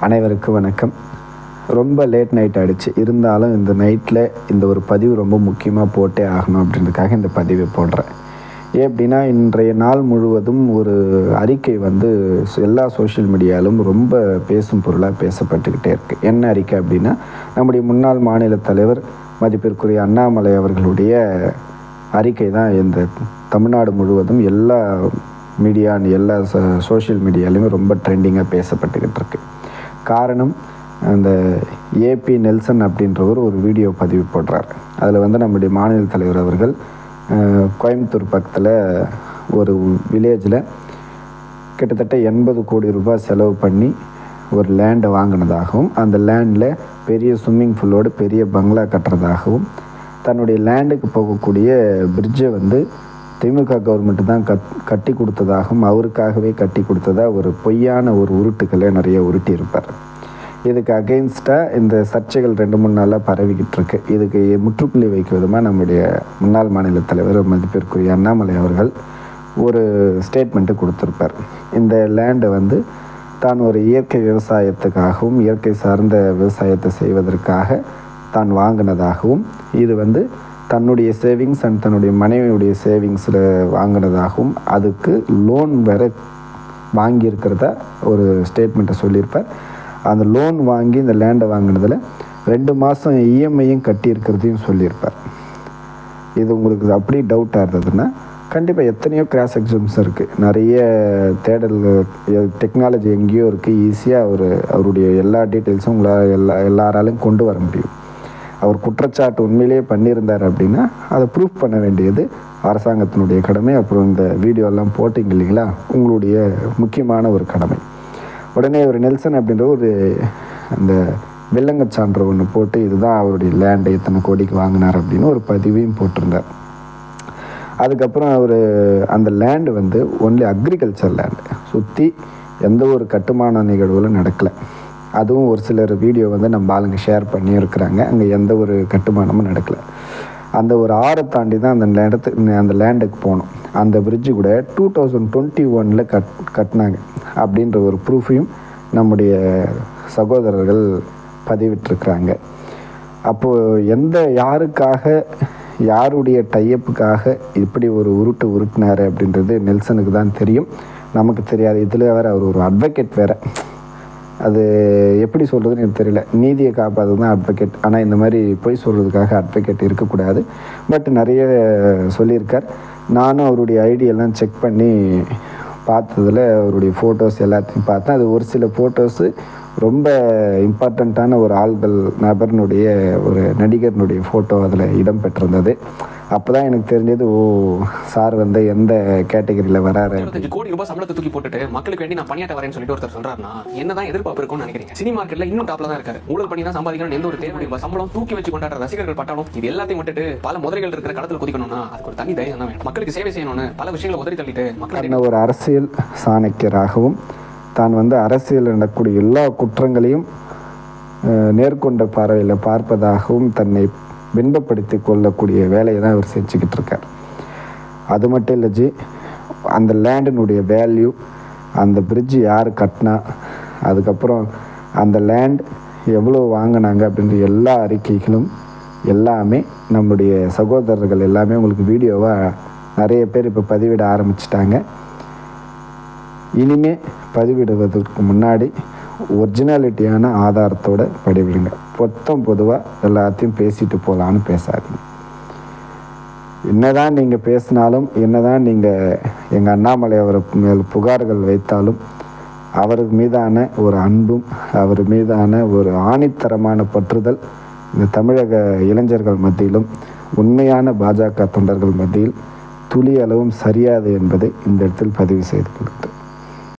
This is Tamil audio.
அனைவருக்கும் வணக்கம். ரொம்ப லேட் நைட் ஆகிடுச்சு. இருந்தாலும் இந்த நைட்டில் இந்த ஒரு பதிவு ரொம்ப முக்கியமாக போட்டே ஆகணும் அப்படின்றதுக்காக இந்த பதிவை போடுறேன். ஏன் அப்படின்னா, இன்றைய நாள் முழுவதும் ஒரு அறிக்கை எல்லா சோஷியல் மீடியாவிலும் ரொம்ப பேசும் பொருளாக பேசப்பட்டுக்கிட்டே இருக்குது. என்ன அறிக்கை அப்படின்னா, நம்முடைய முன்னாள் மாநில தலைவர் மதிப்பிற்குரிய அண்ணாமலை அவர்களுடைய அறிக்கை தான் இந்த தமிழ்நாடு முழுவதும் எல்லா எல்லா சோஷியல் மீடியாலையுமே ரொம்ப ட்ரெண்டிங்காக பேசப்பட்டுக்கிட்டு இருக்கு. காரணம், அந்த ஏபி நெல்சன் அப்படின்றவர் ஒரு வீடியோ பதிவு போடுறார். அதில் நம்முடைய மாநில தலைவர் அவர்கள் கோயம்புத்தூர் பக்கத்தில் ஒரு வில்லேஜில் கிட்டத்தட்ட 80 கோடி ரூபாய் செலவு பண்ணி ஒரு லேண்டை வாங்கினதாகவும், அந்த லேண்டில் பெரிய ஸ்விம்மிங் பூலோடு பெரிய பங்களா கட்டுறதாகவும், தன்னுடைய லேண்டுக்கு போகக்கூடிய பிரிட்ஜை திமுக கவர்மெண்ட்டு தான் கட்டி கொடுத்ததாகவும், அவருக்காகவே கட்டி கொடுத்ததாக ஒரு பொய்யான ஒரு உருட்டுக்களை நிறைய உருட்டியிருப்பார். இதுக்கு அகெயின்ஸ்டாக இந்த சர்ச்சைகள் 2-3 நாளாக பரவிக்கிட்டு இருக்கு. இதுக்கு முற்றுப்புள்ளி வைக்கும் விதமாக நம்முடைய முன்னாள் மாநில தலைவர் மதிப்பிற்குரிய அண்ணாமலை அவர்கள் ஒரு ஸ்டேட்மெண்ட்டு கொடுத்துருப்பார். இந்த லேண்டை தான் ஒரு இயற்கை விவசாயத்துக்காகவும் இயற்கை சார்ந்த விவசாயத்தை செய்வதற்காக தான் வாங்கினதாகவும், இது தன்னுடைய சேவிங்ஸ் அண்ட் தன்னுடைய மனைவியுடைய சேவிங்ஸில் வாங்கினதாகவும், அதுக்கு லோன் வேறு வாங்கியிருக்கிறதா ஒரு ஸ்டேட்மெண்ட்டை சொல்லியிருப்பார். அந்த லோன் வாங்கி இந்த லேண்டை வாங்கினதில் 2 மாதம் இஎம்ஐயும் கட்டியிருக்கிறதையும் சொல்லியிருப்பார். இது உங்களுக்கு அப்படி டவுட்டாக இருந்ததுன்னா, கண்டிப்பாக எத்தனையோ கிராஸ் எக்ஸாம்ஸ் இருக்குது, நிறைய தேடல் டெக்னாலஜி எங்கேயோ இருக்குது. ஈஸியாக அவருடைய எல்லா டீட்டெயில்ஸும் உங்களால் எல்லாராலையும் கொண்டு வர முடியும். அவர் குற்றச்சாட்டு உண்மையிலேயே பண்ணியிருந்தார் அப்படின்னா அதை ப்ரூஃப் பண்ண வேண்டியது அரசாங்கத்தினுடைய கடமை. அப்புறம் இந்த வீடியோலாம் போட்டிங்க இல்லைங்களா, உங்களுடைய முக்கியமான ஒரு கடமை. உடனே ஒரு நெல்சன் அப்படின்ற அந்த வில்லங்க சான்று ஒன்று போட்டு, இதுதான் அவருடைய லேண்டை இத்தனை கோடிக்கு வாங்கினார் அப்படின்னு ஒரு பதிவையும் போட்டிருந்தார். அதுக்கப்புறம் அந்த லேண்டு ஒன்லி அக்ரிகல்ச்சர் லேண்டு, சுற்றி எந்த ஒரு கட்டுமான நிகழ்வுகளும் நடக்கலை. அதுவும் ஒரு சிலர் வீடியோ நம்ம ஆளுங்க ஷேர் பண்ணி இருக்கிறாங்க. அங்கே எந்த ஒரு கட்டுமானமும் நடக்கலை. அந்த ஒரு ஆறை தாண்டி தான் அந்த லேண்டுக்கு போகணும். அந்த பிரிட்ஜு கூட 2021 கட்டினாங்க அப்படின்ற ஒரு ப்ரூஃபையும் நம்முடைய சகோதரர்கள் பதிவிட்டிருக்கிறாங்க. அப்போது யாருக்காக, யாருடைய டையப்புக்காக இப்படி ஒரு உருட்டினார் அப்படின்றது நெல்சனுக்கு தான் தெரியும், நமக்கு தெரியாது. இதில் வேறு அவர் ஒரு அட்வொகேட் வேறு. அது எப்படி சொல்கிறதுன்னு எனக்கு தெரியல. நீதியை காப்பாற்றுறது தான் அட்வொகேட். ஆனால் இந்த மாதிரி பொய் சொல்கிறதுக்காக அட்வொகேட் இருக்கக்கூடாது. பட் நிறைய சொல்லியிருக்கார். நானும் அவருடைய ஐடியெல்லாம் செக் பண்ணி பார்த்ததில் அவருடைய ஃபோட்டோஸ் எல்லாத்தையும் பார்த்தேன். அது ஒரு சில ஃபோட்டோஸு ரொம்ப இம்பார்ட்டண்ட்டான ஒரு நபர்னுடைய ஒரு நடிகர்னுடைய ஃபோட்டோ அதில் இடம்பெற்றிருந்தது. அப்போ தான் எனக்கு தெரிஞ்சது, ஓ சார் எந்த கேட்டகரியில் வராரு. 25 கோடி ரூபாய் சம்பளத்தை தூக்கி போட்டுட்டு மக்களுக்கு வேண்டி நான் பணியாற்ற வரேன்னு சொல்லிட்டு ஒருத்தர் சொல்றாருன்னா என்னதான் எதிர்பார்ப்பு இருக்கும்னு நினைக்கிறீங்க? சினி மார்க்கெட்ல இன்னும் டாப்ல தான் இருக்காரு. ஊழல் பண்ணி தான் சம்பாதிக்கணும் எந்த ஒரு தேர்வு சம்பளம் தூக்கி வச்சு கொண்டாடுற ரசிகர்கள் பட்டாலும் இது எல்லாத்தையும் விட்டுட்டு பல முதலைகள் இருக்கிற களத்தில் குதிக்கணும்னா அதுக்கு ஒரு தனி தைரியம் தான் வேணும். மக்களுக்கு சேவை செய்யணும்னு பல விஷயங்களை உதறி தள்ளிட்டு மக்கள் ஒரு அரசியல் சாணக்கியராகவும் தான் அரசியல் நடக்கக்கூடிய எல்லா குற்றங்களையும் நேர்கொண்ட பார்வையில் பார்ப்பதாகவும் தன்னை பின்பப்படுத்தி கொள்ளக்கூடிய வேலையை தான் அவர் செஞ்சுக்கிட்டு இருக்கார். அது மட்டும் இல்லை ஜி, அந்த லேண்டினுடைய வேல்யூ, அந்த பிரிட்ஜு யார் கட்டினா, அதுக்கப்புறம் அந்த லேண்ட் எவ்வளோ வாங்கினாங்க அப்படின்ற எல்லா அறிக்கைகளும் எல்லாமே நம்முடைய சகோதரர்கள் எல்லாமே உங்களுக்கு வீடியோவாக நிறைய பேர் இப்போ பதிவிட ஆரம்பிச்சிட்டாங்க. இனிமே பதிவிடுவதற்கு முன்னாடி ஒரிஜினாலிட்டியான ஆதாரத்தோடு பதிவிடுங்க. பொதுவாக எல்லாத்தையும் பேசிட்டு போகலான்னு பேசாதீங்க. என்னதான் நீங்கள் பேசினாலும், என்னதான் நீங்கள் எங்கள் அண்ணாமலை அவர் மேல் புகார்கள் வைத்தாலும், அவருக்கு மீதான ஒரு அன்பும் அவர் மீதான ஒரு ஆணித்தரமான பற்றுதல் இந்த தமிழக இளைஞர்கள் மத்தியிலும் உண்மையான பாஜக தொண்டர்கள் மத்தியில் துளி அளவும் சரியாது என்பதை இந்த இடத்தில் பதிவு செய்து கொள்கிறேன்.